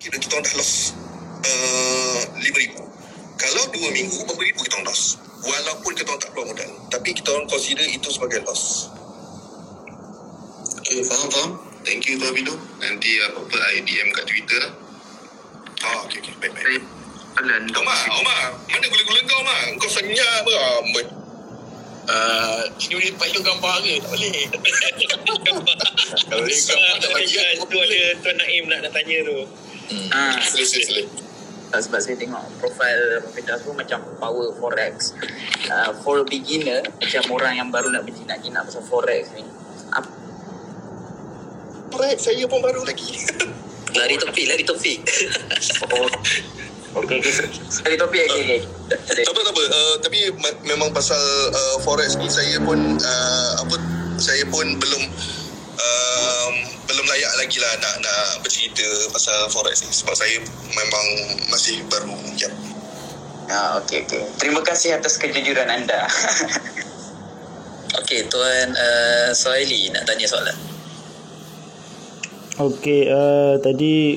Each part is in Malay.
kira kita orang dah loss 5,000. Kalau 2 minggu, berapa ribu kita orang loss? Walaupun kita orang tak keluar modal, tapi kita orang consider itu sebagai loss. Okay, faham. Thank you Tuan Fido. Nanti apa-apa I DM kat Twitter lah. Okay, baik. Alan, Omar, mana gula-gula kau, Omar? Kau senyap beramai. Ini boleh payung gambar ke? Tak boleh. Kalau dia gambar tak bagi Tu ada Tuan Naim nak tanya tu. Sila. Sebab saya tengok profil Fidas tu macam power forex. For beginner, macam orang yang baru nak berjinak-jinak pasal forex ni, Alright, saya pun baru lagi. Lari topik. Okay. Dari topik okay. Tak apa. Tapi memang pasal forex ni saya pun saya pun belum layak lagi lah nak bercerita pasal forex ni, sebab saya memang masih baru. Yep. Okay. Terima kasih atas kejujuran anda. Okey, Tuan Sohaili nak tanya soalan. Okey, tadi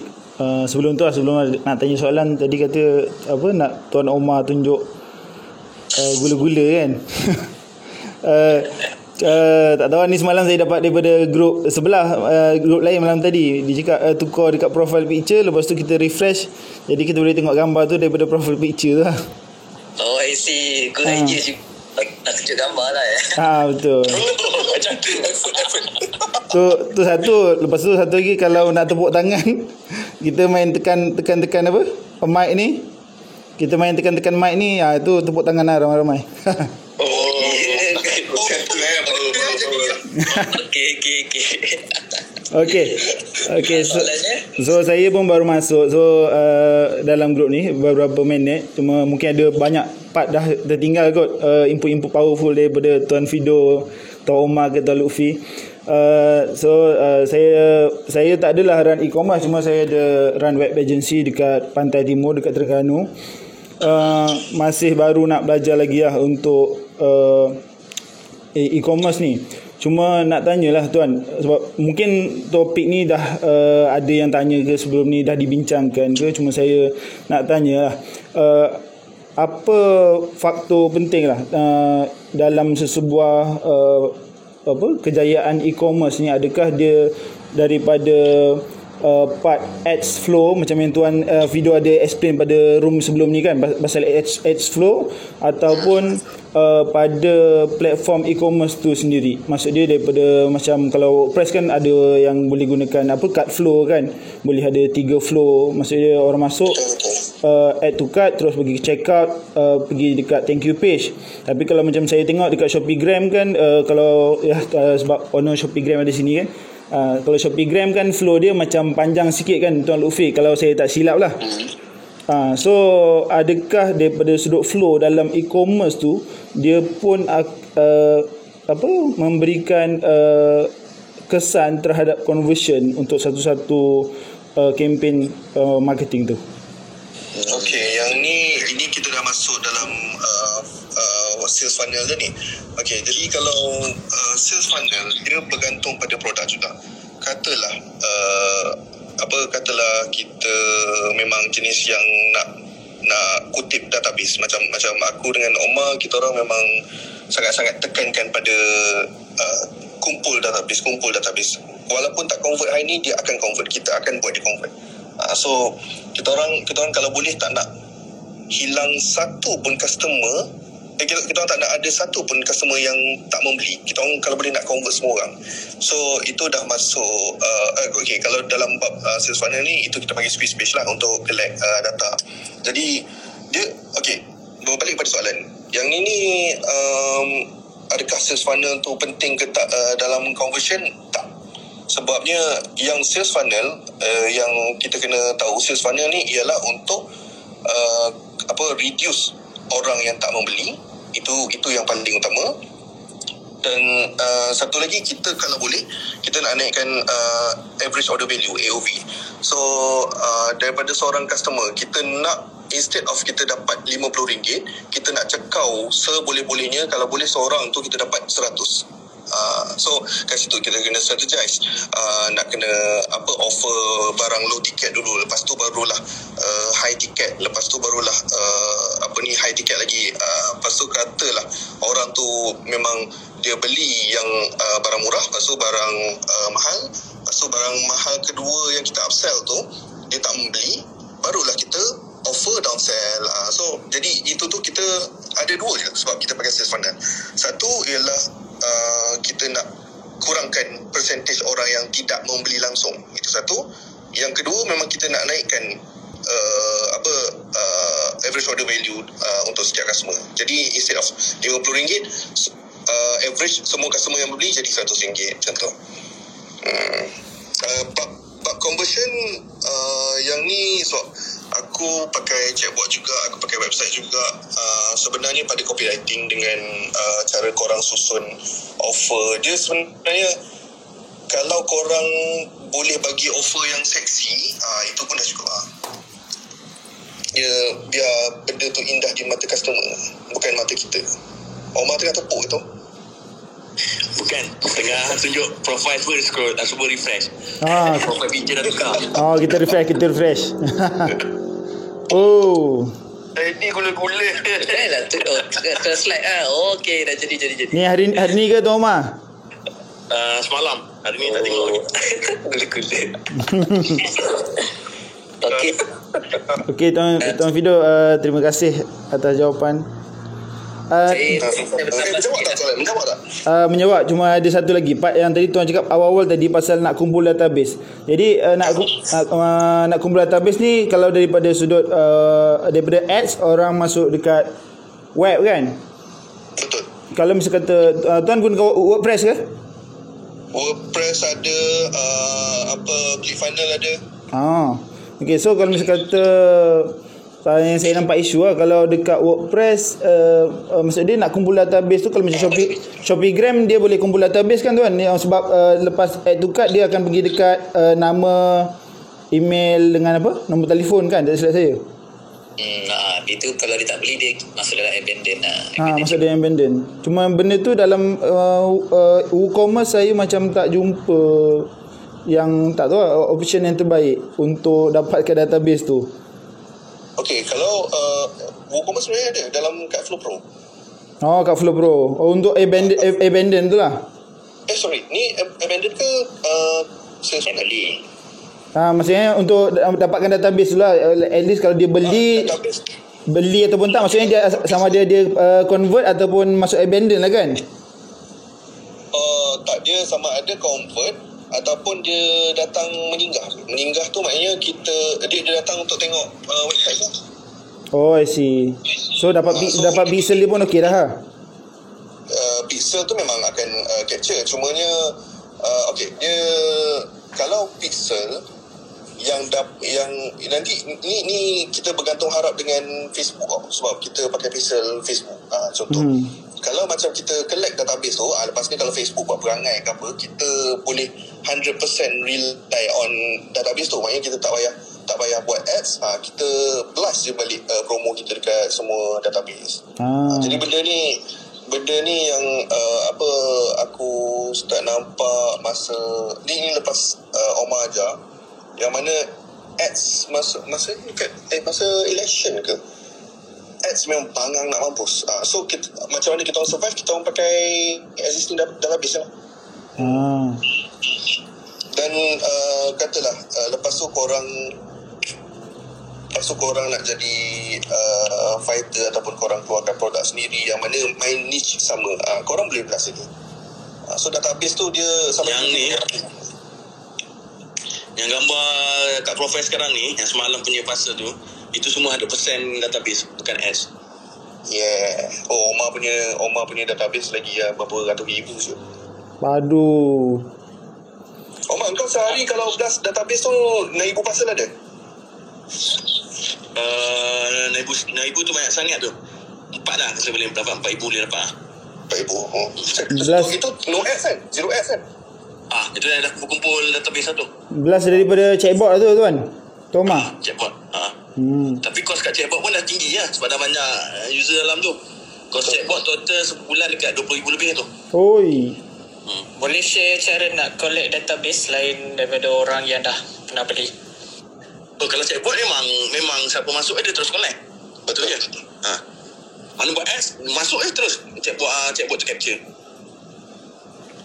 sebelum nak tanya soalan, tadi kata nak Tuan Omar tunjuk gula-gula kan. Tak tahu ni semalam saya dapat daripada grup sebelah, grup lain malam tadi. Dia cakap tukar dekat profile picture, lepas tu kita refresh, jadi kita boleh tengok gambar tu daripada profile picture tu lah. Oh, I see. Good idea juga. Nak tunjuk gambar lah ya. Betul. Macam tu effort. Tu satu. Lepas tu satu lagi, kalau nak tepuk tangan, kita main tekan apa? Mic ni. Kita main tekan mic ni, tu tepuk tangan lah ramai-ramai. Okey. So saya pun baru masuk. So dalam grup ni beberapa minit, cuma mungkin ada banyak part dah tertinggal kot, input powerful daripada Tuan Fido, Tuan Omar ke Tuan Lutfi. Saya tak adalah run e-commerce, cuma saya ada run web agency dekat Pantai Timur, dekat Terengganu. Masih baru nak belajar lagi lah untuk e-commerce ni. Cuma nak tanyalah Tuan, sebab mungkin topik ni dah ada yang tanya ke sebelum ni, dah dibincangkan ke, cuma saya nak tanyalah, apa faktor penting lah dalam sesebuah kejayaan e-commerce ni? Adakah dia daripada part ads flow, macam yang Tuan Fido ada explain pada room sebelum ni kan, pasal ads flow, ataupun pada platform e-commerce tu sendiri? Maksud dia daripada, macam kalau WordPress kan ada yang boleh gunakan cart flow kan, boleh ada 3 flow. Maksud dia orang masuk add to cart, terus pergi checkout, pergi dekat thank you page. Tapi kalau macam saya tengok dekat ShopeeGram kan, kalau sebab owner ShopeeGram ada sini kan, kalau ShopeeGram kan flow dia macam panjang sikit kan Tuan Lutfi, kalau saya tak silap lah. So adakah daripada sudut flow dalam e-commerce tu, dia pun memberikan kesan terhadap conversion untuk satu-satu kempen marketing tu? Okey, yang ini kita dah masuk dalam sales funnel dah ni. Okey, jadi kalau sales funnel dia bergantung pada produk juga. Katalah kita memang jenis yang nak kutip database, macam aku dengan Omar, kita orang memang sangat-sangat tekankan pada kumpul database. Walaupun tak convert hari ni, dia akan convert, kita akan buat dia convert. So kita orang kalau boleh tak nak hilang satu pun customer, kita orang tak nak ada satu pun customer yang tak membeli. Kita orang kalau boleh nak convert semua orang. So itu dah masuk okay, kalau dalam bab sales funnel ni, itu kita panggil squeeze page lah untuk collect data. Jadi dia okay, berbalik pada soalan yang ini, adakah sales funnel tu penting ke tak dalam conversion? Tak. Sebabnya yang sales funnel, yang kita kena tahu, sales funnel ni ialah untuk reduce orang yang tak membeli. Itu yang paling utama. Dan satu lagi, kita kalau boleh, kita nak naikkan average order value, AOV. So daripada seorang customer, kita nak, instead of kita dapat RM50, kita nak cekau seboleh-bolehnya, kalau boleh seorang tu kita dapat 100. So kat situ kita kena strategize, nak kena offer barang low ticket dulu, lepas tu barulah high ticket, lepas tu barulah high ticket lagi, lepas tu katalah orang tu memang dia beli yang barang murah, lepas tu barang mahal, lepas tu barang mahal kedua yang kita upsell tu dia tak membeli, barulah kita offer downsell. So jadi itu tu kita ada dua je sebab kita pakai sales funnel. Satu ialah kita nak kurangkan percentage orang yang tidak membeli langsung, itu satu. Yang kedua memang kita nak naikkan average order value untuk setiap customer. Jadi instead of RM50, average semua customer yang beli jadi RM100 macam tu. Bab conversion yang ni sebab aku pakai chatbot juga, aku pakai website juga. Sebenarnya pada copywriting dengan cara korang susun offer, dia sebenarnya kalau korang boleh bagi offer yang seksi, itu pun dah cukup lah. Dia biar benda tu indah di mata customer, bukan mata kita. Omar tengah tepuk tu. Bukan, tengah tunjuk profile first, scroll dah semua refresh. Profile picture dah tukar. Kita refresh. Oh. Ini gula-gula. Lah tu ke slide okey dah jadi. Ni hari ni ke Tuan Omar? Semalam. Hari ni tak tengok lagi. Gula-gula. Okey. Okey Tuan Fido, terima kasih atas jawapan. Menjawab tak? Menjawab, cuma ada satu lagi part yang tadi Tuan cakap awal-awal tadi pasal nak kumpul database. Jadi nak kumpul database ni kalau daripada sudut daripada ads, orang masuk dekat web kan? Betul. Kalau misal kata Tuan guna WordPress ke? WordPress ada, ClickFunnels ada. Okay, so kalau misal kata yang saya nampak isu lah, kalau dekat WordPress maksud dia nak kumpul database tu, kalau macam Shopee-gram dia boleh kumpul database kan Tuan, sebab lepas add to cart dia akan pergi dekat nama, email dengan nombor telefon kan, tak silap saya. Itu kalau dia tak beli dia masuk dalam abandon masuk dalam abandon. Cuma benda tu dalam WooCommerce saya macam tak jumpa yang tak tahu option yang terbaik untuk dapatkan database tu. Okey, kalau WooCommerce sebenarnya ada dalam kat Flow Pro. Kat Flow Pro. Untuk abandon tu lah. Sorry, ni abandon ke sales family? Maksudnya untuk dapatkan database tu lah. At least kalau dia beli ataupun tak, maksudnya dia sama dia convert ataupun masuk abandon lah kan? Tak, dia sama ada convert ataupun dia datang menyanggah. Menyanggah tu maknanya dia datang untuk tengok website tu. I see. So dapat pixel dia pun okey dah Pixel tu memang akan capture. Cumanya dia kalau pixel yang nanti ni kita bergantung harap dengan Facebook sebab kita pakai pixel Facebook. Contoh kalau macam kita collect database tu, lepas ni kalau Facebook buat perangai ke apa, kita boleh 100% rely on database tu. Maknanya kita tak payah buat ads, kita blast je balik promo kita dekat semua database. Jadi benda ni yang aku start nampak masa ni lepas Omar ajar, yang mana ads masa election ke, ads memang bangang nak mampus. So macam mana kita orang survive, kita orang pakai existing database lah. Dan katalah lepas tu korang nak jadi fighter ataupun korang keluarkan produk sendiri yang mana main niche sama, korang boleh belas lagi. So database tu dia sama yang ni yang gambar kat profile sekarang ni, yang semalam punya pasal tu, itu semua 100% database, bukan ads. Yeah. Omar punya database lagi berapa ratus ribu je. Aduh. Omar, kau sehari kalau blast database tu 1,000 pasal ada? Naibu tu banyak sangat tu. 4 dah saya boleh dapat, 4,000 boleh dapat. 4,000. Itu no ads kan? Zero ads kan? Itu dah kumpul database satu. Belas daripada chatbot tu Tuan Omar. Chatbot. Tapi kos kat chatbot pun dah tinggi ya, sebab dah banyak user dalam tu. Kos chatbot total sebulan dekat 20,000 lebih tu. Oi. Boleh share cara nak collect database lain daripada orang yang dah pernah beli? Kalau chatbot memang siapa masuk dia terus collect. Betul je. Mana buat ads, masuk terus chatbot tu capture.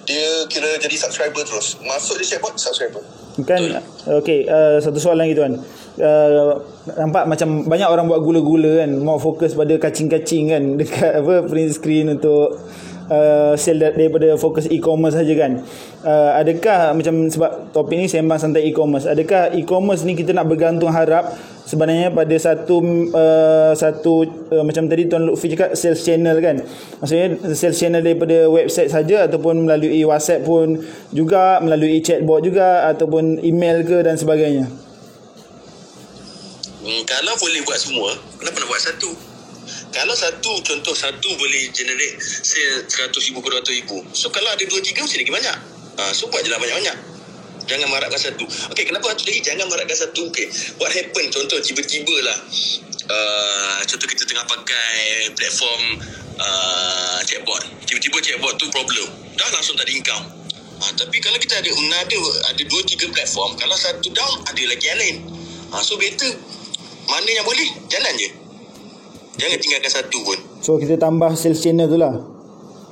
Dia kira jadi subscriber terus. Masuk dia chatbot, subscriber. Kan, okey, satu soalan lagi tuan. Nampak macam banyak orang buat gula-gula kan, mau fokus pada kacing-kacing kan dekat print screen untuk sell daripada fokus e-commerce saja kan. Adakah macam sebab topik ni sembang santai e-commerce, adakah e-commerce ni kita nak bergantung harap sebenarnya pada satu macam tadi Tuan Lutfi cakap sales channel kan, maksudnya sales channel daripada website saja ataupun melalui WhatsApp pun juga, melalui chatbot juga, ataupun email ke dan sebagainya? Kalau boleh buat semua, kenapa nak buat satu? Kalau contoh satu boleh generate sale 100,000 ke 200,000. So kalau ada 2-3 mesti lagi banyak. So buat je lah banyak-banyak. Jangan mengharapkan satu. Okey, kenapa satu lagi? Jangan mengharapkan satu. Okey, what happen contoh tiba-tiba lah. Contoh kita tengah pakai platform chatbot. Tiba-tiba chatbot tu problem. Dah langsung tak ada income. Tapi kalau kita ada 2-3 platform, kalau satu down ada lagi yang lain. So better mana yang boleh jalan je. Jangan tinggalkan satu pun. So kita tambah sales channel tu lah.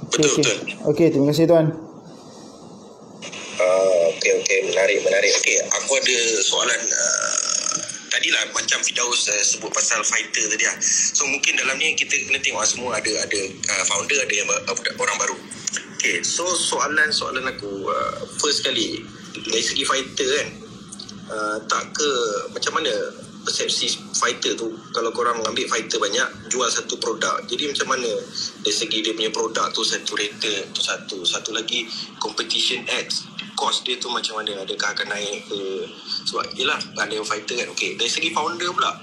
Betul. Okey, terima kasih tuan. Okey, menarik. Okey, aku ada soalan. Tadilah macam Firdaus sebut pasal fighter tadi lah. So mungkin dalam ni kita kena tengok semua ada founder, ada yang orang baru. Okey, so soalan aku first kali dari segi fighter kan, tak ke macam mana persepsi fighter tu kalau korang ambil fighter banyak jual satu produk, jadi macam mana dari segi dia punya produk tu saturated tu satu lagi competition ads cost dia tu macam mana, adakah akan naik ke, sebab yelah ada yang fighter kan. Okey, dari segi founder pula,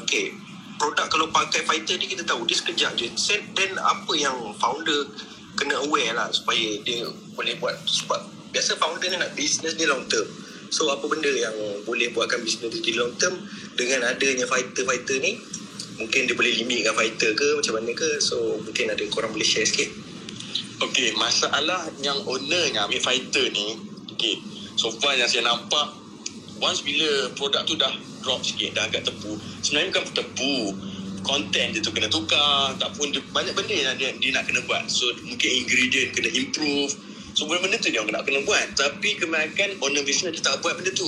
okey, produk kalau pakai fighter ni kita tahu dia sekejap je, then apa yang founder kena aware lah supaya dia boleh buat, sebab biasa founder ni nak business dia long term. So apa benda yang boleh buatkan bisnes dia long term dengan adanya fighter ni, mungkin dia boleh limitkan fighter ke macam mana ke. So mungkin ada korang boleh share sikit. Okey, masalah yang owner yang ambil fighter ni, okey, so far yang saya nampak, once bila produk tu dah drop sikit, dah agak tepu, sebenarnya bukan tepu, content dia tu kena tukar, tak pun banyak benda yang dia nak kena buat. So mungkin ingredient kena improve. So benda-benda tu dia nak kena buat. Tapi kebanyakan owner business dia tak buat benda tu.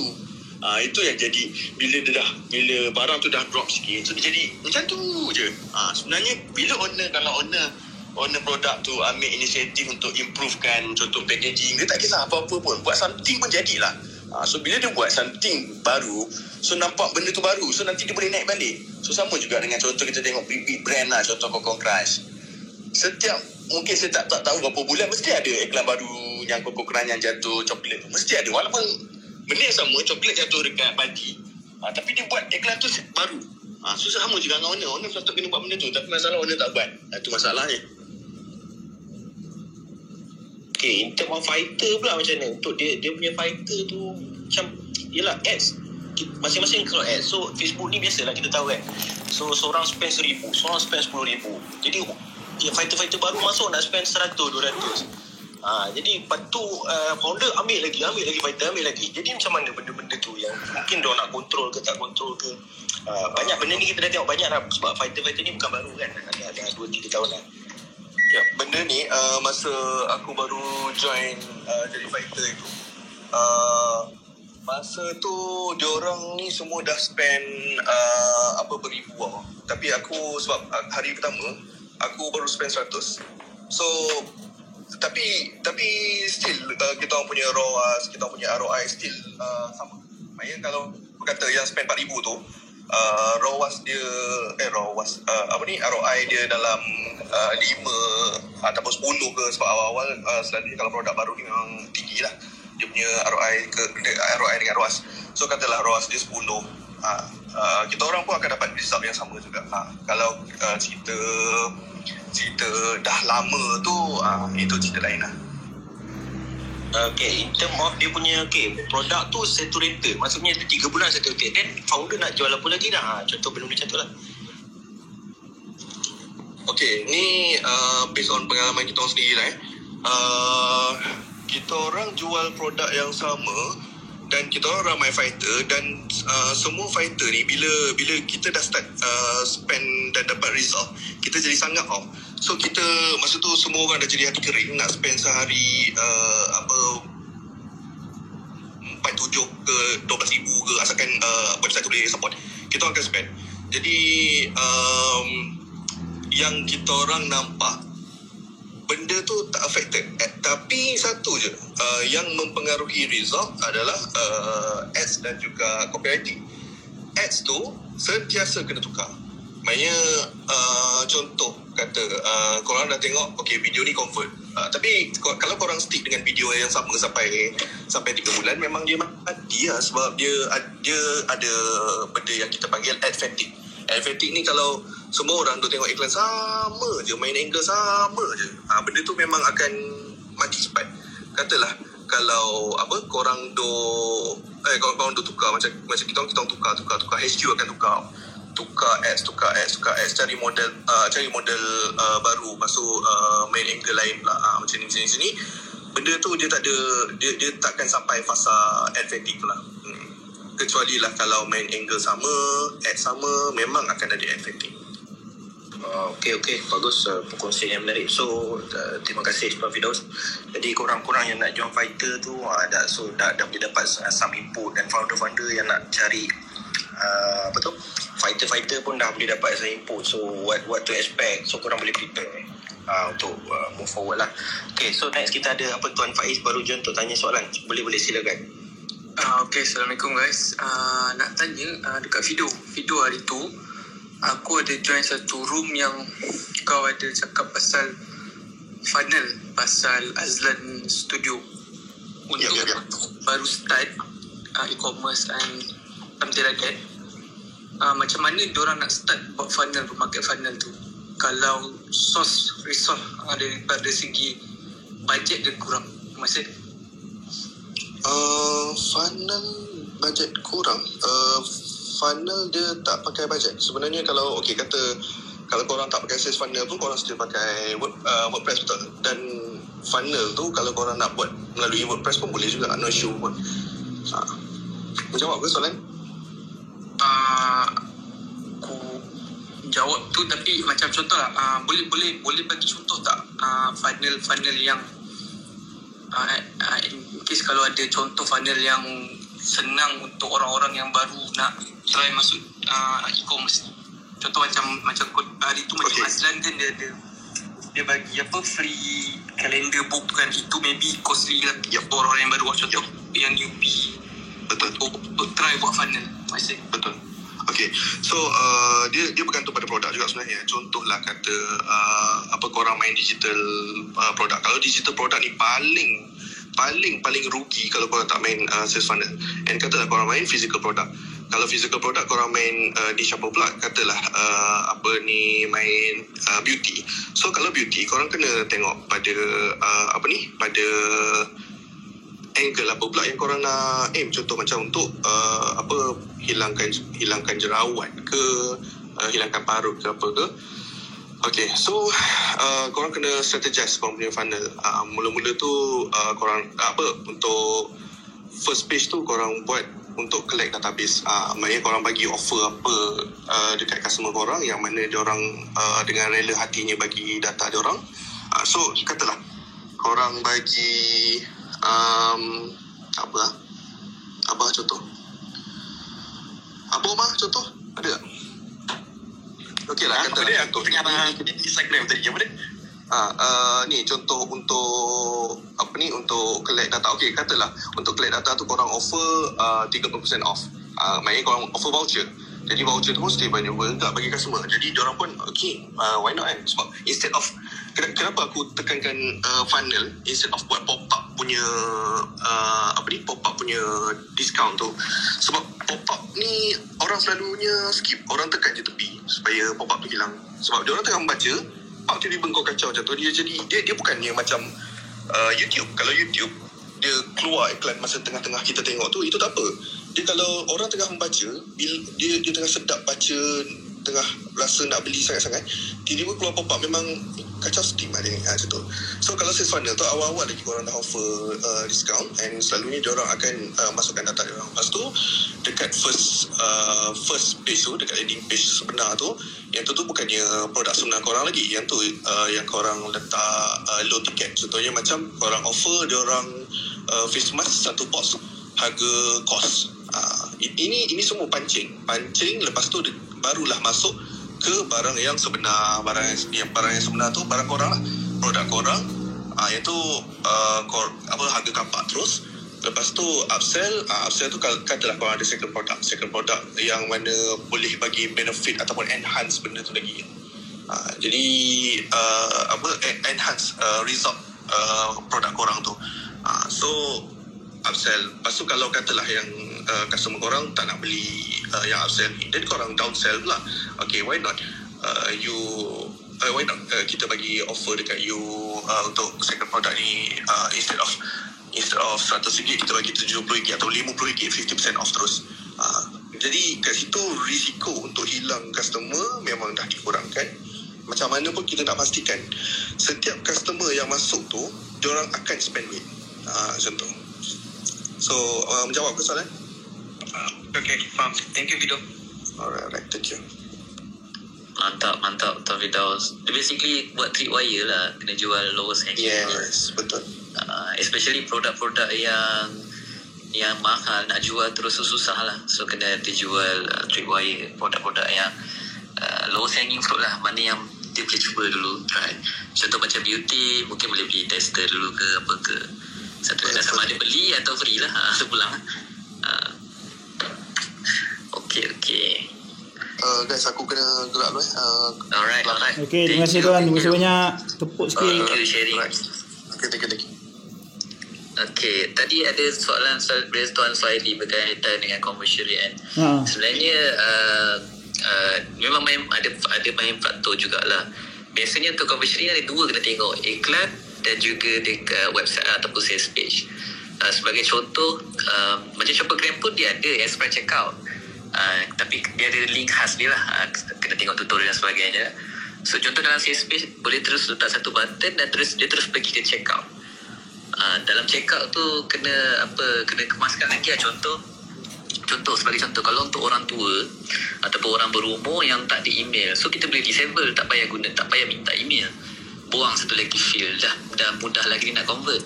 Itu yang jadi bila barang tu dah drop sikit, so dia jadi macam tu je. Sebenarnya bila kalau owner produk tu ambil inisiatif untuk improvekan contoh packaging, dia tak kisah apa-apa pun, buat something pun jadilah. So bila dia buat something baru, so nampak benda tu baru, so nanti dia boleh naik balik. So sama juga dengan contoh kita tengok big brand lah, contoh Coco Crush. Setiap mungkin saya tak tahu berapa bulan mesti ada iklan baru yang Coco Crush yang jatuh coklat tu, mesti ada, walaupun benda yang sama, coklat jatuh dekat pagi, tapi dia buat iklan tu baru. So sama juga dengan owner satu kena buat benda tu, tapi masalah owner tak buat. Itu masalahnya. Okay, in term of fighter pula macam mana? Untuk dia punya fighter tu macam, yelah ads, masing-masing kalau ads. So Facebook ni biasalah kita tahu kan, so seorang spend 1,000, seorang spend 10,000, jadi fighter-fighter baru masuk nak spend 100, 200. Jadi lepas tu founder ambil lagi fighter, ambil lagi. Jadi macam mana benda-benda tu yang mungkin dia nak kontrol ke tak kontrol ke. Banyak benda ni kita dah tengok banyak lah, sebab fighter-fighter ni bukan baru kan, ada 2-3 tahun lah. Ya, benda ni masa aku baru join jadi fighter itu, masa tu diorang ni semua dah spend beribu lah. Tapi aku sebab hari pertama aku baru spend 100. So tapi still kita orang punya ROAS, kita orang punya ROI still sama. Maksudnya kalau berkata yang spend 4,000 tu, ROAS dia ROI dia dalam 5 ataupun 10 ke, sebab awal-awal selalunya kalau produk baru ni memang tinggi lah dia punya ROI dengan ROAS. So katalah ROAS dia 10, kita orang pun akan dapat result yang sama juga. Kalau cerita dah lama tu, itu cerita lain lah. Okay, in term of dia punya produk tu saturated, maksudnya 3 bulan saturated, then founder nak jual apa lagi dah, contoh benda-benda macam tu lah. Okay, ni based on pengalaman kita orang sendiri lah. kita orang jual produk yang sama dan kita orang ramai fighter dan semua fighter ni bila kita dah start spend dan dapat result, kita jadi sangat so kita masa tu semua orang dah jadi hati kering nak spend sehari 4-7 ke 12,000 ke asalkan website tu boleh support, kita orang akan spend. Jadi yang kita orang nampak benda tu tak affected. Tapi satu je yang mempengaruhi result adalah ads dan juga copywriting. Ads tu sentiasa kena tukar. Maknanya contoh kata korang dah tengok okay video ni convert, tapi kalau korang stick dengan video yang sama sampai 3 bulan, memang dia mati lah, sebab dia ada benda yang kita panggil ad fatigue. Ad fatigue ni kalau semua orang tu tengok iklan sama je, main angle sama je, benda tu memang akan mati cepat. Katalah kalau korang tukar macam kita orang tukar HQ akan tukar ads, cari model baru, masuk main angle lain pula, macam ni sini. Benda tu dia takkan sampai fasa ad fatigue tu lah. Kecuali lah kalau main angle sama, ad sama, memang akan ada ad fatigue. Okey, bagus, perkongsian yang menarik. So terima kasih Pak Firdaus. Jadi korang-korang yang nak join fighter tu dah boleh dapat some input, dan founder-founder yang nak cari fighter pun dah boleh dapat some input. So what to expect, so korang boleh prepare untuk move forward lah. Okay, so next kita ada Tuan Faiz baru join untuk tanya soalan. Boleh silakan. Okay, Assalamualaikum guys. Nak tanya dekat video hari tu aku ada join satu room yang kau ada cakap pasal funnel, pasal Azlan Studio untuk baru start e-commerce and something like that. Macam mana diorang nak start buat funnel, market funnel tu kalau resource daripada segi bajet dia kurang? Maksud funnel bajet kurang, funnel dia tak pakai bajet. Sebenarnya kalau kalau korang tak pakai sales funnel pun korang still pakai WordPress, betul. Dan funnel tu kalau korang nak buat melalui WordPress pun boleh juga, no issue pun. Menjawab ke soalan? Aku jawab tu, tapi macam contoh lah, boleh bagi contoh tak funnel yang in case kalau ada contoh funnel yang senang untuk orang-orang yang baru nak try masuk e-commerce. Contoh macam hari tu macam Azlan kan dia bagi free calendar book kan, itu maybe costly lah untuk orang yang baru. Contoh yang newbie betul untuk try buat funnel. Betul. Okay, so dia bergantung pada produk juga sebenarnya. Contohlah kata korang main digital produk. Kalau digital produk ni paling rugi kalau korang tak main sales funnel. And katalah korang main physical product. Kalau physical product korang main di Shopper pula, katalah main beauty. So kalau beauty korang kena tengok pada pada angle apa pula yang korang nak aim. Contoh macam untuk hilangkan jerawat ke, hilangkan parut ke apa ke. Okay, so korang kena strategize korang punya funnel. Mula-mula tu korang untuk first page tu korang buat untuk collect database. Maknanya korang bagi offer apa dekat customer korang, yang mana diorang dengan rela hatinya bagi data diorang. So katalah korang bagi Abah contoh. Abah contoh ada tak? Okey lah, kata dia contoh tengah Instagram tadi apa dia? Ni contoh untuk untuk collect data. Okey, katalah untuk collect data tu korang offer 30% off. Maknanya korang offer voucher. Jadi voucher tu pun stay valuable tak bagi customer. Jadi diorang pun why not kan? Sebab instead of kenapa aku tekankan funnel instead of buat pop-up punya pop-up punya discount tu, sebab pop-up ni orang selalunya skip, orang tekan je tepi supaya pop-up tu hilang. Sebab diorang tengah membaca, pop tiba-tiba kau kacau macam tu, dia bukannya macam YouTube. Kalau YouTube dia keluar iklan masa tengah-tengah kita tengok tu, itu tak apa. Dia kalau orang tengah membaca, dia tengah sedap baca tengah rasa nak beli sangat-sangat, tiba-tiba keluar pop-up, memang kacau steam lah dia macam tu. So kalau sales funnel tu awal-awal lagi korang dah offer discount, and selalunya diorang akan masukkan data diorang. Lepas tu dekat first page tu, dekat landing page sebenar tu, yang tu bukannya produk sebenar korang lagi, yang tu yang korang letak low ticket. Contohnya macam korang offer diorang face mask satu box harga kos. Ini semua pancing, lepas tu barulah masuk ke barang yang sebenar. Barang yang sebenar tu barang korang lah, produk korang, iaitu harga kapak terus. Lepas tu upsell tu katalah korang ada second product yang mana boleh bagi benefit ataupun enhance benda tu lagi. Jadi enhance result produk korang tu. So upsell. Lepas tu kalau katalah yang customer korang tak nak beli yang upsell ni, then korang downsell pula. Okay, why not kita bagi offer dekat you untuk second product ni, instead of RM100 kita bagi RM70 atau RM50, 50% off terus. Jadi kat situ risiko untuk hilang customer memang dah dikurangkan. Macam mana pun kita nak pastikan setiap customer yang masuk tu diorang akan spend duit. Macam tu. So menjawab ke soalan? Okay, faham. Thank you, Fido. Alright, thank you. Mantap Tuan Firdaus. Basically buat tripwire lah, kena jual lowest hanging. Yes, betul. Especially produk-produk yang mahal nak jual terus susah lah. So kena dijual tripwire, produk-produk yang lowest hanging fruit lah. Mana yang dia boleh cuba dulu, try. Contoh macam beauty, mungkin boleh beli tester dulu ke apa ke. Satu ada sama ada beli atau free lah sepulang. Okay. Guys, aku kena gerak dulu. Alright. Okay, terima kasih tuan. Terima kasih banyak. Tepuk sikit. Thank you sharing. Okay, thank you. Okay, tadi ada soalan dari Tuan Suhaili berkaitan dengan commercial rate kan. Sebenarnya memang ada main faktor jugalah. Biasanya untuk commercial rate ada dua kena tengok, iklan dan juga dekat website ataupun sales page. Sebagai contoh, macam Shoppergram pun dia ada express checkout. Tapi dia ada link khas dia lah, kena tengok tutorial dan sebagainya. So contoh dalam sales page boleh terus letak satu button dan dia terus pergi ke checkout. Dalam checkout tu kena kemaskan lagi lah. Sebagai contoh, kalau untuk orang tua ataupun orang berumur yang tak ada email, so kita boleh disable, tak payah minta email, buang satu lagi field, dah mudah lagi nak convert.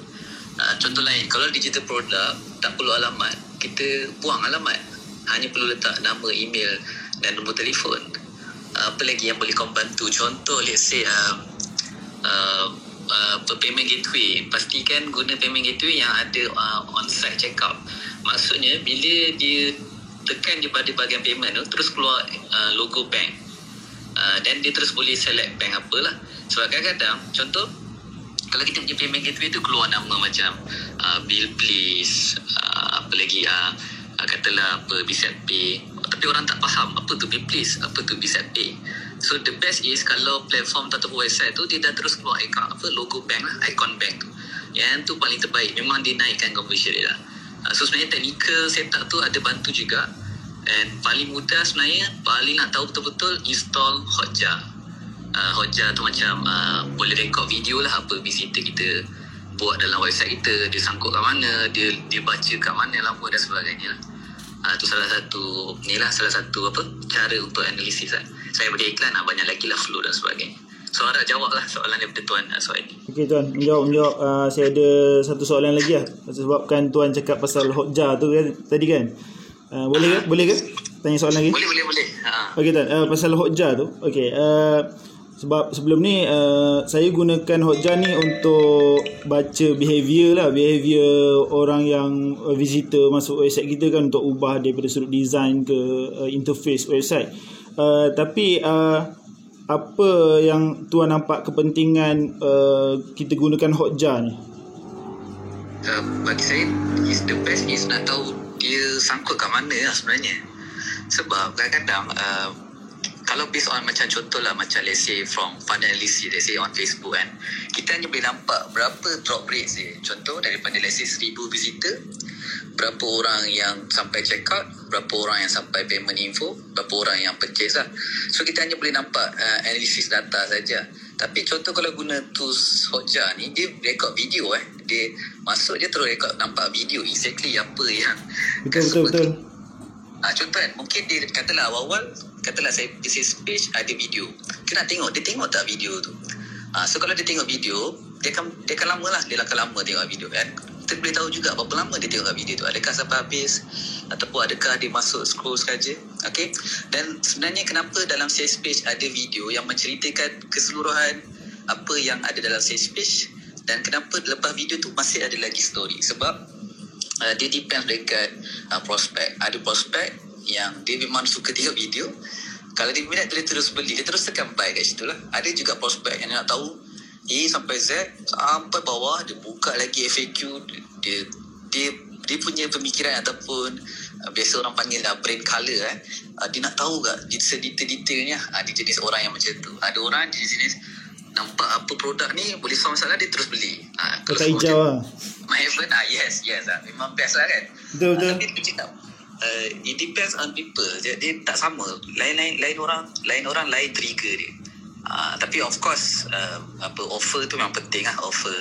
Contoh lain, kalau digital product tak perlu alamat, kita buang alamat, hanya perlu letak nama, email dan nombor telefon. Apa lagi yang boleh kau bantu? Contoh let's say payment gateway, pastikan guna payment gateway yang ada on-site checkout. Maksudnya bila dia tekan je pada bahagian payment tu, terus keluar logo bank, dan dia terus boleh select bank apalah. Sebab kadang-kadang contoh, kalau kita punya payment gateway tu keluar nama macam Bill Please, apa lagi katalah apa Bicep Pay, tapi orang tak faham apa tu Bill Please, apa tu Bicep Pay. So the best is kalau platform atau website tu dia dah terus keluar logo bank lah, icon bank tu. Yang tu paling terbaik, memang dia naikkan conversion rate lah. So sebenarnya technical setup tu ada bantu juga. And paling mudah sebenarnya, paling nak tahu betul-betul, install Hotjar. Hotjar tu macam boleh record video lah apa visitor kita buat dalam website kita, dia sangkut kat mana, dia baca kat mana lama dan sebagainya lah. Tu salah satu cara untuk analisis lah. Saya beri iklan banyak lagi lah flow dan sebagainya. So harap jawab lah soalan daripada Tuan Suhaili. Okey tuan, menjawab. Saya ada satu soalan lagi lah. Sebabkan tuan cakap pasal Hotjar tu kan tadi kan. Boleh ke? Tanya soalan lagi? Boleh. Okey tuan, pasal Hotjar tu. Okey, sebab sebelum ni saya gunakan Hotjar ni untuk baca behaviour orang yang visitor masuk website kita kan, untuk ubah daripada sudut design ke interface website. Tapi apa yang tuan nampak kepentingan kita gunakan Hotjar ni? Bagi saya, the best is nak tahu dia sangkut kat mana lah sebenarnya. Sebab kadang-kadang kalau based on macam contoh lah, macam let's say from funnel analysis, let's say on Facebook kan, kita hanya boleh nampak berapa drop rate je. Contoh daripada let's say 1000 visitor, berapa orang yang sampai check out, berapa orang yang sampai payment info, berapa orang yang purchase lah. So kita hanya boleh nampak analisis data saja. Tapi contoh kalau guna tools Hotjar ni, dia record video dia masuk, dia terus record nampak video exactly apa yang Betul. Contoh kan, mungkin dia katalah awal-awal, katalah saya sales page ada video, dia nak tengok, dia tengok tak video tu. So kalau dia tengok video, dia akan lama lah, dia akan lama tengok video kan. Kita boleh tahu juga berapa lama dia tengok video tu, adakah sampai habis ataupun adakah dia masuk scroll saja. Okay. Dan sebenarnya kenapa dalam sales page ada video yang menceritakan keseluruhan apa yang ada dalam sales page, dan kenapa lepas video tu masih ada lagi story, sebab dia depend dekat prospek. Ada prospek yang dia memang suka tengok video, kalau dia minat dia terus beli, dia terus tekan buy kat situ lah. Ada juga prospek yang nak tahu A sampai Z sampai bawah, dia buka lagi FAQ, dia punya pemikiran ataupun biasa orang panggil brain color dia nak tahu tak sedetail-detailnya. Dia jenis orang yang macam tu. Ada orang jenis nampak apa produk ni boleh solve masalah, dia terus beli. Kotak hijau lah. My heaven yes memang best lah kan. Betul. Tapi dia cakap it depends on people. Dia tak sama. Lain orang lain trigger dia. Tapi of course offer tu memang penting lah. Offer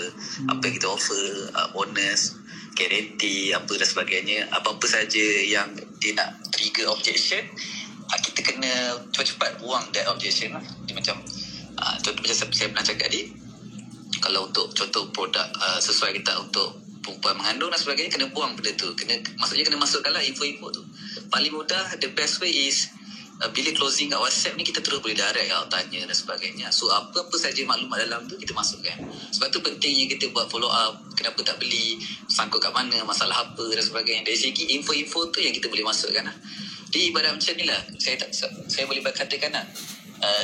apa yang kita offer, bonus, guarantee apa dan sebagainya, apa-apa saja yang dia nak trigger objection, kita kena cepat-cepat buang that objection lah. Dia macam contoh macam saya pernah cakap tadi, kalau untuk contoh produk sesuai kita untuk perempuan mengandung dan sebagainya, kena buang benda tu. Maksudnya kena masukkanlah info-info tu. Paling mudah, the best way is bila closing kat WhatsApp ni, kita terus boleh direct tanya dan sebagainya. So apa-apa saja maklumat dalam tu kita masukkan. Sebab tu pentingnya kita buat follow up, kenapa tak beli, sangkut kat mana, masalah apa dan sebagainya. Dari segi info-info tu yang kita boleh masukkan lah. Dia ibarat macam ni lah, saya boleh katakan lah,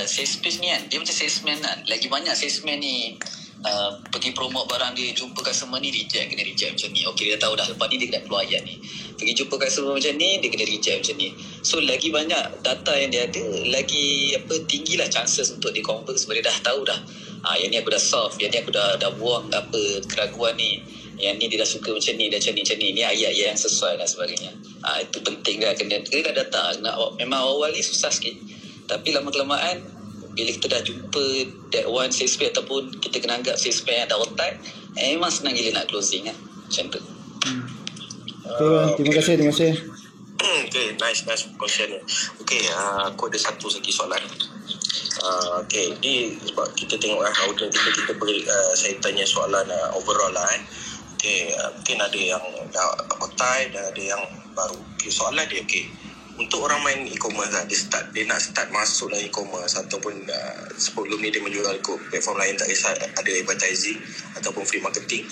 sales page ni kan, dia macam salesman lah. Lagi banyak salesman ni pergi promote barang dia, jumpa customer ni kena reject macam ni. Okay, dia tahu dah lepas ni dia kena keluar ayat ni. Pergi jumpa customer macam ni, dia kena reject macam ni. So lagi banyak data yang dia ada, lagi tinggilah chances untuk dia convert, sebab dia dah tahu dah yang ni aku dah solve, yang ni aku dah buang keraguan ni, yang ni dia dah suka macam ni, dah macam ni, ni ayat-ayat yang sesuai dan sebagainya. Itu penting lah, kena data. Memang awal ni susah sikit, tapi lama-kelamaan bila kita dah jumpa that one sales page ataupun kita kena anggap sales page yang ada otak, memang senang gila nak closing lah. Macam tu. Terima kasih. Okay, nice question ni. Okay, aku ada satu lagi soalan. Okay, ni sebab kita tengok audience kita beri, saya tanya soalan overall lah. Okay, mungkin ada yang dah otak dan ada yang baru. Okay, soalan dia, okay, untuk orang main e-commerce lah, dia nak start masuk dalam e-commerce ataupun sebelum ni dia menjual ke platform lain, tak kisah ada advertising ataupun free marketing.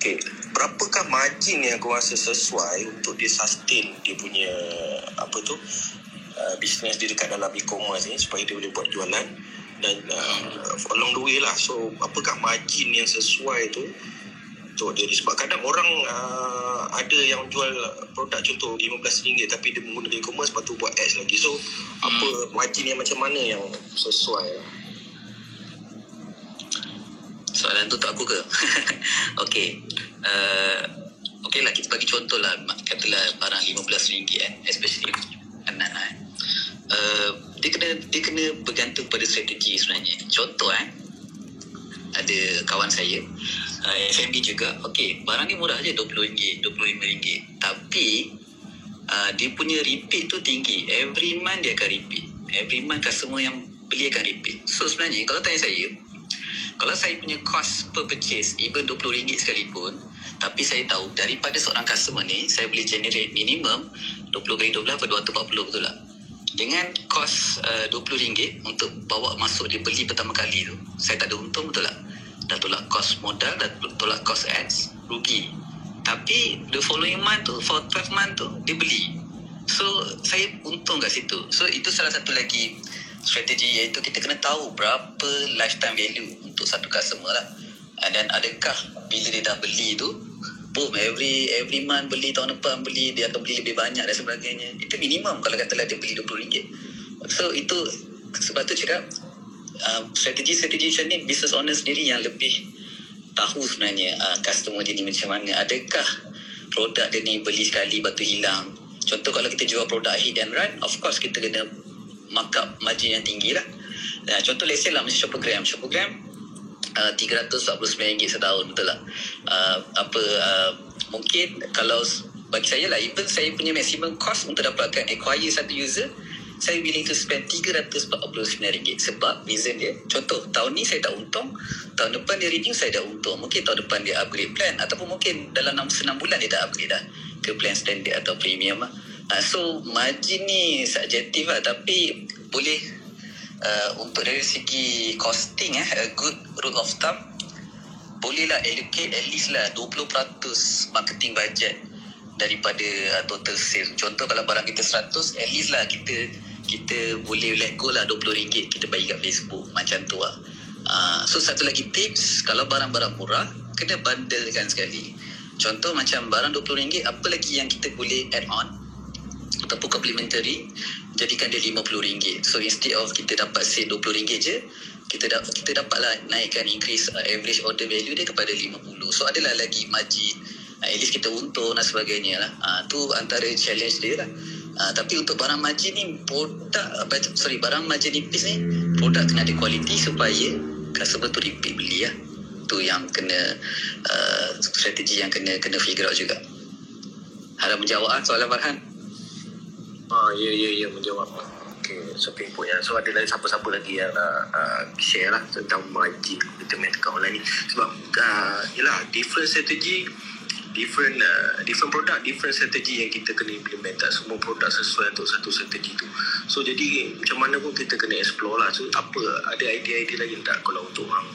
Okay, berapakah margin yang kau rasa sesuai untuk dia sustain dia punya bisnes dia dekat dalam e-commerce ni supaya dia boleh buat jualan dan along the way lah. So apakah margin yang sesuai tu untuk dia, sebab kadang orang ada yang jual produk contoh RM15 tapi dia menggunakan e-commerce, lepas tu buat ads lagi. So apa margin yang macam mana yang sesuai? Soalan tu tak aku ke? Okay. Okay lah, kita bagi contoh lah, katalah barang RM15 kan, especially anak dia kena bergantung pada strategi sebenarnya. Contoh ada kawan saya FMB juga, okay, barang ni murah je RM20, RM25, tapi dia punya repeat tu tinggi. Every month dia akan repeat, every month customer yang beli akan repeat. So sebenarnya kalau tanya saya, kalau saya punya cost per purchase even RM20 sekalipun, tapi saya tahu daripada seorang customer ni saya boleh generate minimum 20 x 12 240, betul tak? Dengan kos RM20 untuk bawa masuk dia beli pertama kali tu, saya tak ada untung, betul tak? Dah tolak kos modal, dah tolak kos ads, rugi. Tapi the following month tu, for 12 month tu, dia beli. So saya untung kat situ. So itu salah satu lagi strategi, iaitu kita kena tahu berapa lifetime value untuk satu customer lah. Dan adakah bila dia dah beli tu, boom, every month beli, tahun depan beli, dia akan beli lebih banyak dan sebagainya. Itu minimum kalau katalah dia beli RM20. So itu sebab tu cakap strategi macam ni, business owner sendiri yang lebih tahu sebenarnya customer dia ni macam mana. Adakah produk dia ni beli sekali lepas tu hilang. Contoh kalau kita jual produk hit and run, of course kita kena markup margin yang tinggi lah. Contoh let's say lah macam Shoppergram RM349 setahun, betul tak? Mungkin kalau bagi saya lah, even saya punya maximum cost untuk dapatkan acquire satu user, saya willing to spend RM349. Sebab reason dia, contoh tahun ni saya tak untung, tahun depan dia renew saya dah untung, mungkin tahun depan dia upgrade plan, ataupun mungkin dalam 6 bulan dia dah upgrade dah ke plan standard atau premium lah. So margin ni subjektif lah, tapi boleh untuk dari segi costing, a good rule of thumb, bolehlah allocate at least lah 20% marketing budget daripada total sales. Contoh kalau barang kita 100, at least lah kita boleh let go lah RM20 kita bagi kat Facebook, macam tu lah. So satu lagi tips, kalau barang-barang murah kena bundlekan sekali. Contoh macam barang RM20, apa lagi yang kita boleh add on ataupun complementary, jadikan dia RM50. So instead of kita dapat sale RM20 je, kita dapatlah naikkan, increase average order value dia kepada 50. So adalah lagi margin, at least kita untung dan sebagainya lah. Tu antara challenge dia lah. Tapi untuk barang margin ni, barang margin nipis ni, produk kena ada quality supaya customer tu repeat beli lah. Tu yang kena strategi yang kena figure out juga. Harap menjawab soalan Farhan. Ya, menjawab. Okay, so pinpoint ya. So ada lagi siapa-siapa lagi yang nak share lah tentang margin kita main dekat online ni. Sebab yelah, different strategi, different product, different strategi yang kita kena implement. Tak semua produk sesuai untuk satu strategi tu. So jadi macam mana pun kita kena explore lah. So ada idea-idea lagi tak kalau untuk orang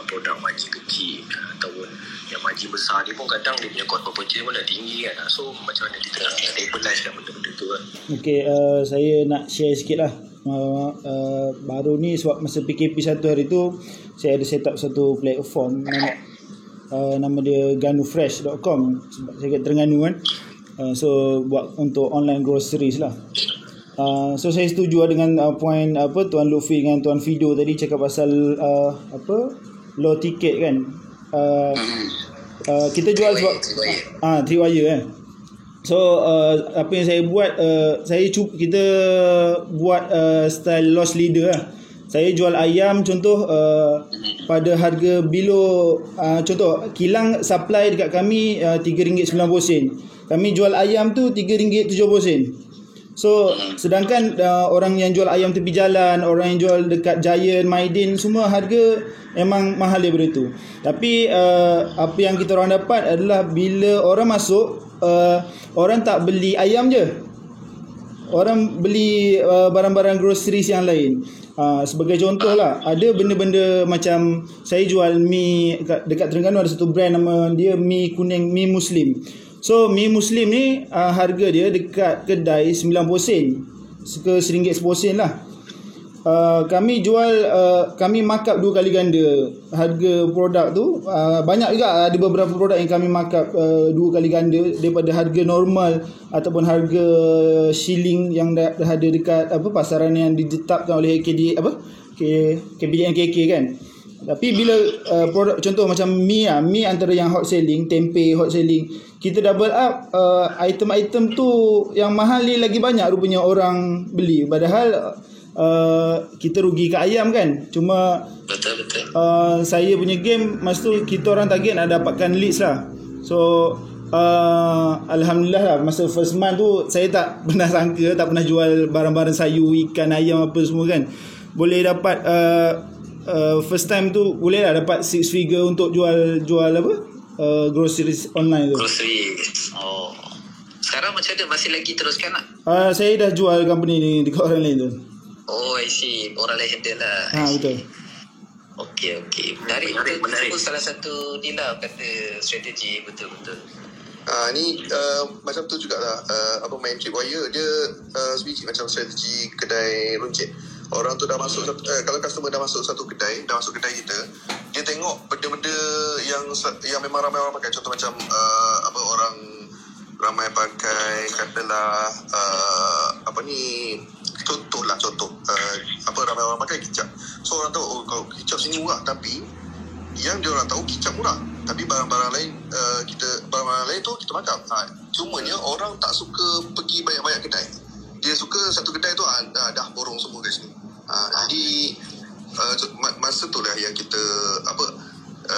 produk margin kecil ataupun yang margin besar ni pun kadang dia punya cost per purchase pun dah tinggi kan. So macam mana kita stabilize kan benda-benda tu kan. Okay, saya nak share sikit lah. Baru ni sebab masa PKP 1 hari tu, saya ada set up satu platform nama dia ganufresh.com, sebab saya kat Terengganu kan. So buat untuk online groceries lah. So saya setuju dengan point Tuan Luffy dengan Tuan Fido tadi cakap pasal low ticket kan. Kita jual sebab Triwire kan. So apa yang saya buat, kita buat style loss leader lah. Saya jual ayam contoh pada harga below, contoh kilang supply dekat kami RM3.90. Kami jual ayam tu RM3.70. So sedangkan orang yang jual ayam tepi jalan, orang yang jual dekat Giant, Maidin, semua harga memang mahal daripada tu. Tapi apa yang kita orang dapat adalah bila orang masuk, orang tak beli ayam je, orang beli barang-barang groceries yang lain. Sebagai contoh lah, ada benda-benda macam saya jual mi dekat Terengganu, ada satu brand nama dia mi kuning, mi Muslim. So mi Muslim ni harga dia dekat kedai 90 sen ke RM1 10 lah. Kami jual, kami markup 2 kali ganda harga produk tu. Banyak juga ada beberapa produk yang kami markup 2 kali ganda daripada harga normal ataupun harga shilling yang dah ada dekat pasaran yang ditetapkan oleh KBDNKK kan. Tapi bila produk contoh macam mi antara yang hot selling, tempe hot selling, kita double up, item-item tu yang mahal ni lagi banyak rupanya orang beli, padahal kita rugi kat ayam kan. Cuma betul. saya punya game masa tu kita orang target nak dapatkan leads lah. So Alhamdulillah lah, masa first month tu saya tak pernah sangka, tak pernah jual barang-barang sayur, ikan, ayam apa semua kan. Boleh dapat first time tu boleh lah dapat 6 figure untuk jual groceries online tu. Groceries. Sekarang macam mana, masih lagi teruskan tak? Saya dah jual company ni dekat orang lain tu. Oh, I see. Orang lain handle lah. Betul. Okey. Menarik. Itu salah satu ni lah kata strategi. Betul. Ni macam tu jugalah. Main Tripwire dia sebiji macam strategi kedai runcit. Orang tu dah masuk kalau customer dah masuk satu kedai, dah masuk kedai kita, dia tengok benda-benda yang memang ramai orang pakai. Contoh macam orang ramai pakai katalah contoh ramai orang pakai kicap. So orang tahu kalau kicap sini murah, tapi yang dia orang tahu kicap murah. Tapi barang-barang lain barang-barang lain tu kita makan. Cumanya orang tak suka pergi banyak-banyak kedai. Dia suka satu kedai tu dah borong semua kat sini. Jadi masa tu lah yang kita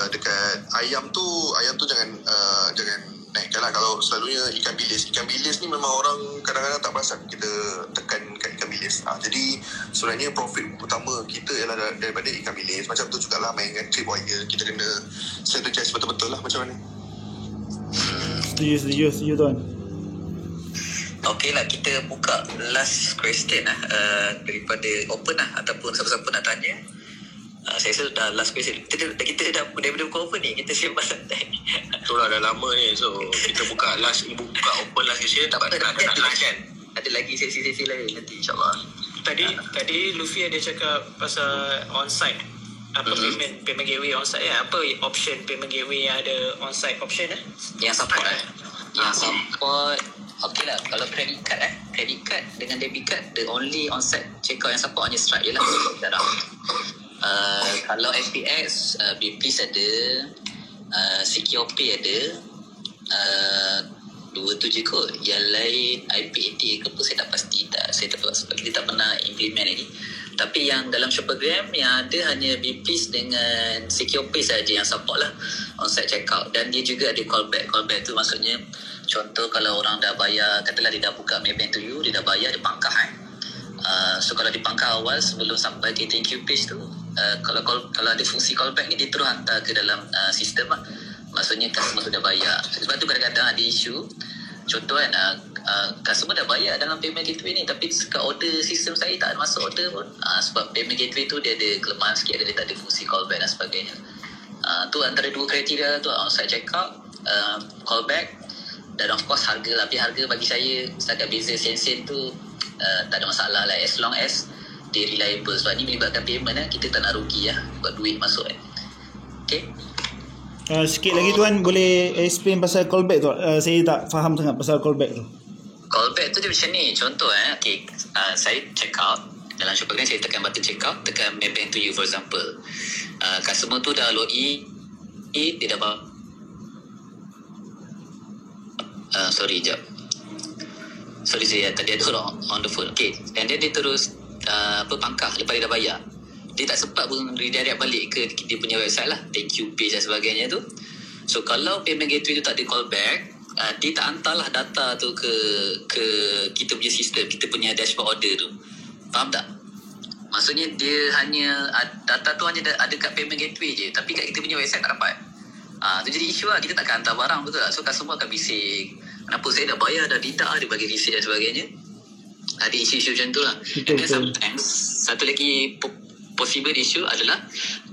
dekat ayam tu jangan naikkan lah. Kalau selalunya ikan bilis ni memang orang kadang-kadang tak perasan kita tekan kat ikan bilis. Jadi sebenarnya profit utama kita ialah daripada ikan bilis. Macam tu jugalah main dengan tripwire, kita kena strategize betul-betul lah macam mana. Setuju tuan. Okey lah, kita buka last question daripada open ataupun siapa-siapa nak tanya. Saya rasa dah last question. Kita dah daripada buka open ni, kita sembang santai. Itulah dah lama ni. So kita buka open last question. Tak nak last kan. Ada lagi sesi-sesi lain nanti insyaAllah. Tadi Luffy ada cakap pasal onsite. Payment gateway onsite ya. Apa option payment gateway yang ada onsite option Yang support Yang support. Okey lah, kalau credit card dengan debit card, the only onsite checkout yang support hanya Stripe je lah sekarang. Kalau FPX, BPLIS ada, Secure Pay ada, dua tu je kot. Yang lain IP80 ke apa saya tak pasti, saya tak sebab kita tak pernah implement lagi. Tapi yang dalam Shoppergram yang ada hanya BPLIS dengan Secure Pay saja yang support lah onsite checkout. Dan dia juga ada callback tu maksudnya contoh kalau orang dah bayar, katalah dia dah buka Maybank to you, dia dah bayar, dia pangkah so kalau dipangkah awal sebelum sampai ke thank you page tu, kalau ada fungsi callback ni, dia terus hantar ke dalam sistem lah. Maksudnya customer sudah bayar. Sebab tu kadang-kadang ada isu, contoh customer dah bayar dalam payment gateway ni, tapi kat order sistem saya tak ada masuk order pun. Sebab payment gateway tu dia ada kelemahan sikit, dia tak ada fungsi callback dan sebagainya. Tu antara dua kriteria tu, onsite checkout, callback, dan of course harga lah. Tapi harga bagi saya setakat beza sen-sen tu tak ada masalah lah, as long as dia reliable. Sebab ni melibatkan payment kita tak nak rugi buat duit masuk Okay. Sikit lagi tuan boleh explain pasal callback tu. Saya tak faham sangat pasal callback tu. Callback tu dia macam ni. Contoh saya check out dalam Shoppergram, saya tekan button check out, tekan Maybank to you for example. Customer tu dah log in, dia dah sorry saya tadi ada orang on the phone. Okay, and then dia terus pangkah lepas dia dah bayar. Dia tak sempat pun redirect balik ke dia punya website lah, thank you page dan sebagainya tu. So kalau payment gateway tu tak ada callback, dia tak hantarlah data tu ke kita punya sistem, kita punya dashboard order tu. Faham tak? Maksudnya dia hanya data tu hanya ada kat payment gateway je, tapi kat kita punya website tak dapat. Tu jadi isu lah, kita takkan hantar barang, betul tak? So customer akan bising, kenapa saya dah bayar, dah data, dia bagi receipt dan sebagainya. Ada isu-isu macam tu lah. And then sometimes satu lagi possible issue adalah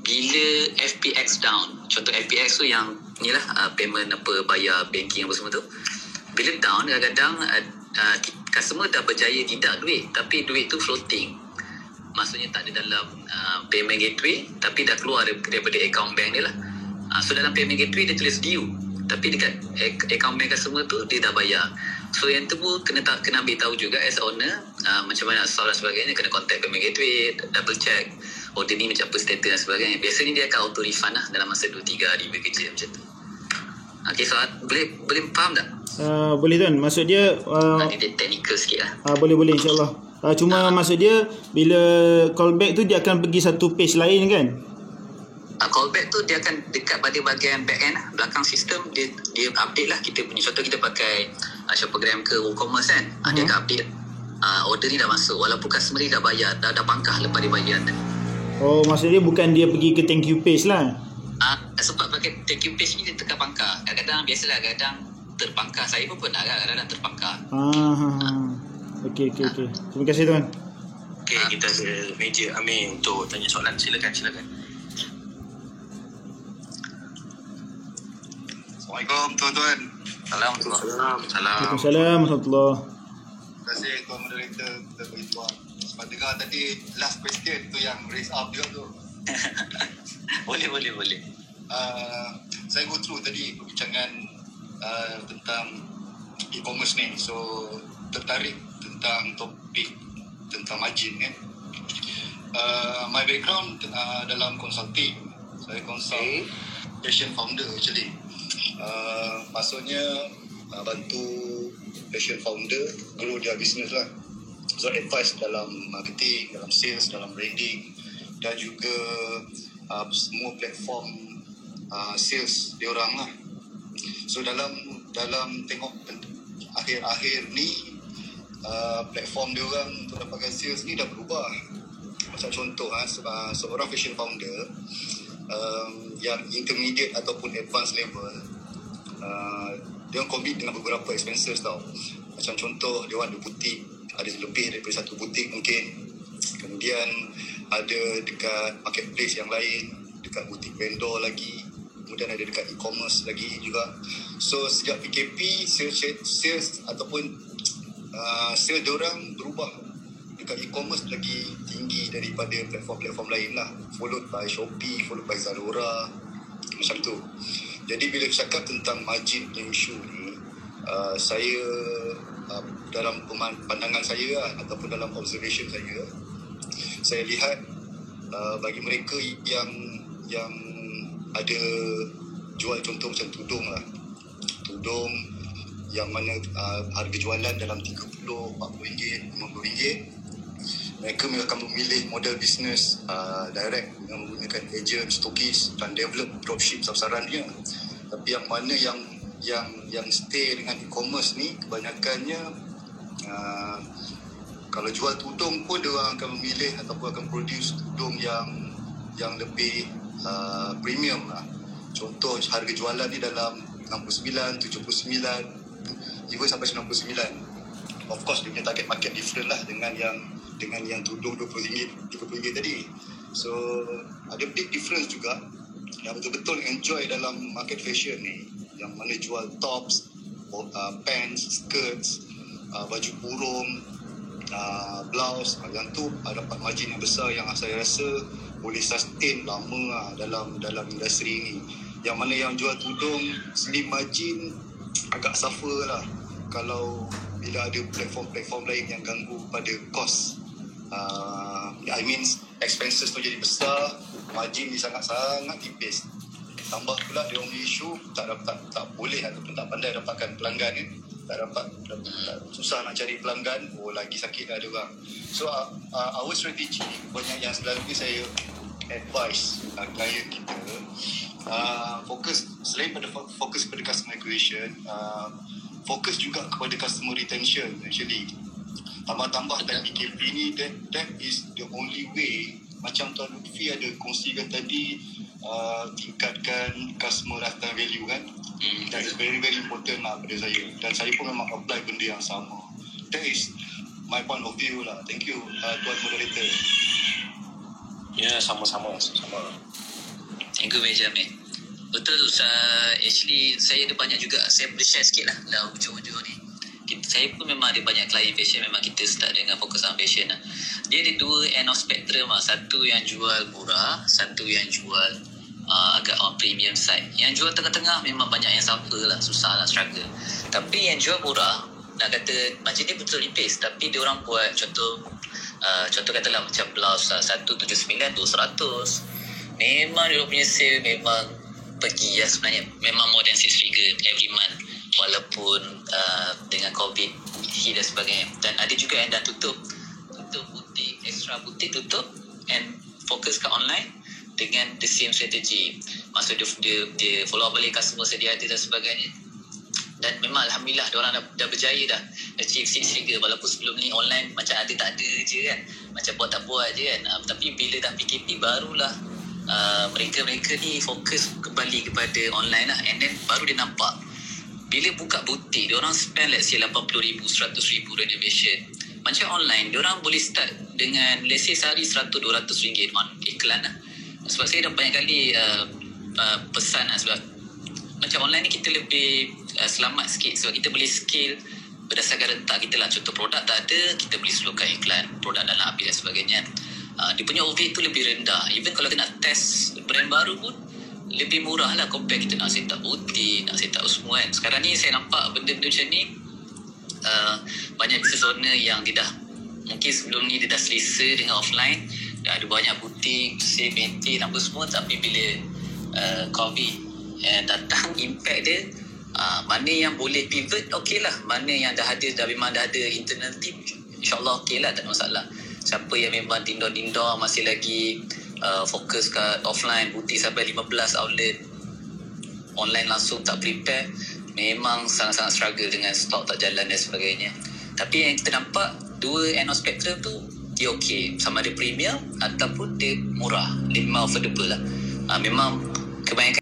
bila FPX down. Contoh FPX tu yang ni lah, payment bayar banking apa semua tu, bila down kadang-kadang customer dah berjaya tidak duit, tapi duit tu floating, maksudnya tak ada dalam payment gateway, tapi dah keluar daripada account bank dia lah. So dalam payment gateway dia tulis due, tapi dekat account bank customer tu dia dah bayar. So yang tu pun kena ambil tahu juga as owner, macam mana asal dan sebagainya, kena contact payment gateway, double check order ni macam apa status dan sebagainya. Biasanya dia akan auto refund lah dalam masa 2-3 hari bekerja macam tu. Okay, so boleh faham tak? Boleh tuan, maksud dia dia technical sikit lah. Boleh insyaAllah. Cuma maksud dia bila callback tu dia akan pergi satu page lain kan? Callback tu dia akan dekat pada bahagian back end lah, belakang sistem, dia update lah kita punya. Contoh kita pakai Shoppergram ke WooCommerce kan, dia akan update order ni dah masuk walaupun customer ni dah bayar, dah pangkah lepas dia bayar. Oh, maksud dia bukan dia pergi ke thank you page lah. Sebab pakai thank you page ni dia tekan pangkah. Kadang-kadang biasalah, kadang terpangkah. Saya pun pernah kadang-kadang terpangkah. Okey. Terima kasih tuan. Okay, kita ada meja Amir untuk tanya soalan. Silakan. Assalamualaikum tuan-tuan. Waalaikumsalam warahmatullahi. Terima kasih tuan moderator kita bagi tuan. Sebab dengar tadi last question tu yang raise up juga tu. Boleh. Saya go through tadi perbincangan tentang e-commerce ni. So tertarik tentang topik tentang margin kan. My background dalam consulting. Saya consult fashion founder actually. Maksudnya bantu fashion founder grow their business lah. So advice dalam marketing, dalam sales, dalam branding dan juga semua platform sales dia orang lah. So dalam tengok akhir-akhir ni platform dia orang untuk dapatkan sales ni dah berubah. Macam contoh seorang fashion founder yang intermediate ataupun advanced level, dia orang commit dengan beberapa expenses tau. Macam contoh dia orang ada butik, ada lebih daripada satu butik mungkin. Kemudian ada dekat marketplace yang lain, dekat butik vendor lagi, kemudian ada dekat e-commerce lagi juga. So sejak PKP sales ataupun sales diorang berubah. Dekat e-commerce lagi tinggi daripada platform-platform lain lah, followed by Shopee, followed by Zalora, macam tu. Jadi bila cakap tentang margin yang isu ni, saya dalam pandangan saya ataupun dalam observation saya lihat bagi mereka yang ada jual contoh macam tudung lah, tudung yang mana harga jualan dalam RM30, RM40, RM50, mereka akan memilih model bisnes direct dengan menggunakan agent, stokis dan develop dropship sasarannya. Tapi yang mana yang stay dengan e-commerce ni kebanyakannya kalau jual tudung pun dia orang akan memilih ataupun akan produce tudung yang lebih premium lah. Contoh harga jualan ni dalam 69, 79, even sampai 99. Of course dia punya target market different lah dengan yang tudung RM20, RM30 tadi. So ada big difference juga. Yang betul-betul enjoy dalam market fashion ni, yang mana jual tops, pants, skirts, baju kurung, blouse, yang tu dapat margin yang besar yang saya rasa boleh sustain lama dalam industri ni. Yang mana yang jual tudung slim margin agak suffer lah kalau bila ada platform-platform lain yang ganggu pada cost. I mean expenses tu jadi besar, margin ni sangat-sangat tipis. Tambah pula dia punya isu tak boleh ataupun tak pandai dapatkan pelanggan ni. Tak susah nak cari pelanggan, lagi sakit dah ada orang. So our strategy banyak yang selalunya saya advise klien kita selain pada fokus pada customer acquisition, fokus juga kepada customer retention actually. Tambah-tambah dan PKP ni that is the only way. Macam Tuan Lutfi ada kongsikan tadi, tingkatkan customer lifetime value kan. That is very very important lah pada saya. Dan saya pun memang apply benda yang sama. That is my point of view lah. Thank you Tuan Moderator. Ya, sama-sama. Thank you Benjamin. Betul tu, actually saya ada banyak juga, saya boleh share sikit lah dalam ujung-ujung ni. Saya pun memang ada banyak klien fashion, memang kita start dengan fokus on fashion lah. Dia ada dua end of spectrum lah. Satu yang jual murah, satu yang jual agak on premium side. Yang jual tengah-tengah memang banyak yang suffer lah, susah lah, struggle. Tapi yang jual murah, nak kata macam ni betul nipis, tapi dia orang buat contoh katalah macam blouse 179 200, memang dia punya sale memang pergi lah sebenarnya, memang more than 6 figure every month, walaupun dengan COVID hit dan sebagainya. Dan ada juga yang dah tutup butik, extra butik tutup and fokus ke online dengan the same strategy. Maksud dia follow balik customer sedia ada dan sebagainya. Dan memang Alhamdulillah diorang dah berjaya dah achieve 6 figure, walaupun sebelum ni online macam ada tak ada je kan, macam buat tak buat je kan. Tapi bila dah PKP barulah mereka ni fokus kembali kepada online lah. And then baru dia nampak bila buka butik diorang spend let's say 80,000 100,000 renovation. Macam online diorang boleh start dengan let's say sehari 100-200 ringgit on iklan lah. Sebab saya dah banyak kali pesan lah, sebab macam online ni kita lebih selamat sikit sebab kita boleh scale berdasarkan rentak kita lah. Contoh produk tak ada, kita boleh slowkan iklan, produk dah nak habis dan sebagainya. Dia punya overhead tu lebih rendah. Even kalau kita nak test brand baru pun lebih murah lah compare kita nak set up butik, nak set up semua kan. Sekarang ni saya nampak benda-benda macam ni banyak business owner yang dia dah mungkin sebelum ni dia dah selesa dengan offline, dah ada banyak butik, save, maintain apa semua, tapi bila COVID datang, impact dia, mana yang boleh pivot, okey lah. Mana yang memang dah ada internal team, insyaAllah okey lah, tak ada masalah. Siapa yang memang dindor-dindor masih lagi fokus kat offline, butik sampai 15 outlet, online langsung tak prepare, memang sangat-sangat struggle dengan stok tak jalan dan sebagainya. Tapi yang kita nampak, dua end of spectrum tu dia okey, sama ada premium ataupun dia murah, dia memang affordable lah. Memang kebanyakan